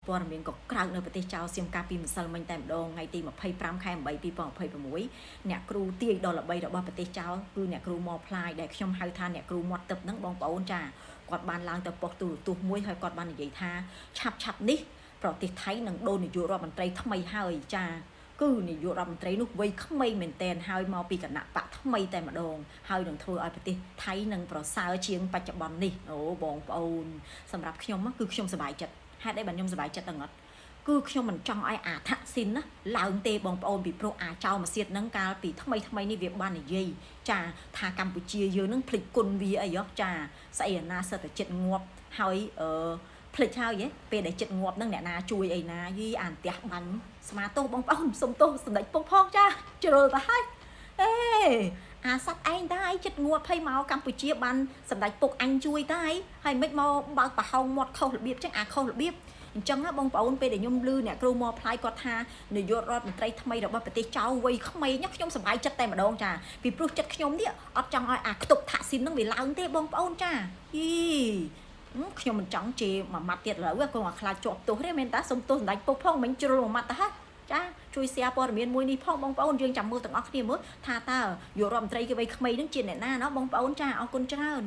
ព័ត៌មានក៏ក្រៅនៅប្រទេសចៅសៀមកាពីម្សិលមិញតែម្ដងថ្ងៃទី25ខែ8 2026អ្នកគ្រូទាយដ៏ល្បីរបស់ប្រទេសចៅគឺអ្នកគ្រូម៉ផ្លាយដែលខ្ញុំហៅថាអ្នកគ្រូមាត់ទឹកហ្នឹងបងប្អូនចាគាត់បានឡើងទៅប៉ុស្តិ៍ទូរទស្សន៍មួយហើយគាត់បាននិយាយថាឆាប់នេះប្រទេសថៃនឹងដូននាយករដ្ឋមន្ត្រីថ្មីហើយចាគឺនាយករដ្ឋមន្ត្រីនោះវ័យក្មេងមែនតែនហើយមកពីគណៈបកថ្មីតែម្ដងហើយនឹងធ្វើឲ្យប្រទេសថៃនឹងប្រសើរជាងបច្ចុប្បន្ននេះអូបងប្អូនសម្រាប់ខ្ញុំគឺខ្ញុំសប្បាយចិត្តហេតុអីបានខ្ញុំសប្បាយចិត្តដល់អត់គឺខ្ញុំមិនចង់ឲ្យអាថាក់ស៊ីនណាឡើងទេបងប្អូនពីព្រោះអាចោមកសៀតហ្នឹងកាលពីថ្មីនេះវាបាននិយាយចាថាកម្ពុជាយើងនឹងភ្លេចគុណវាអីហ៎ចាស្អីអាណាសិតតែចិត្តងាប់ហើយភ្លេចហើយពេលដែលចិត្តងាប់ហ្នឹងអ្នកណាជួយអីណាយីអានផ្ទះបាញ់ស្មាទោសបងប្អូនសុំទោសសម្ដេចពុកផងចាជ្រុលទៅហើយអេអាសត្វឯងតាឯងចិត្តងាប់ហើយមកកម្ពុជាបានសម្ដេចពុកអញជួយតាហើយមិនមកបើកប្រហោងមាត់ខុសរបៀបចឹងអាខុសរបៀបអញ្ចឹងណាបងប្អូនពេលដែលខ្ញុំឮអ្នកគ្រូមកផ្លាយគាត់ថានាយករដ្ឋមន្ត្រីថ្មីរបស់ប្រទេសចៅវ័យក្មេងខ្ញុំសប្បាយចិត្តតែម្ដងចាពីព្រោះចិត្តខ្ញុំនេះអត់ចង់ឲ្យអាខ្ទប់ថាក់ស៊ីននឹងវាឡើងទេបងប្អូនចាយីខ្ញុំមិនចង់ជេរមួយម៉ាត់ទៀតឥឡូវក៏មកខ្លាចជាប់ទោសទេមែនតាសុំទោសសម្ដេចពុកផងមិនជ្រុលមួយម៉ាត់ទៅហ่ะចាជួយ share ព័ត៌មានមួយនេះផងបងប្អូនយើងចាំមើលទាំងអស់គ្នាមើលថាតើយករដ្ឋមន្ត្រីគេវ័យក្មេងនឹងជាអ្នកណាណោះបងប្អូនចាអរគុណច្រើន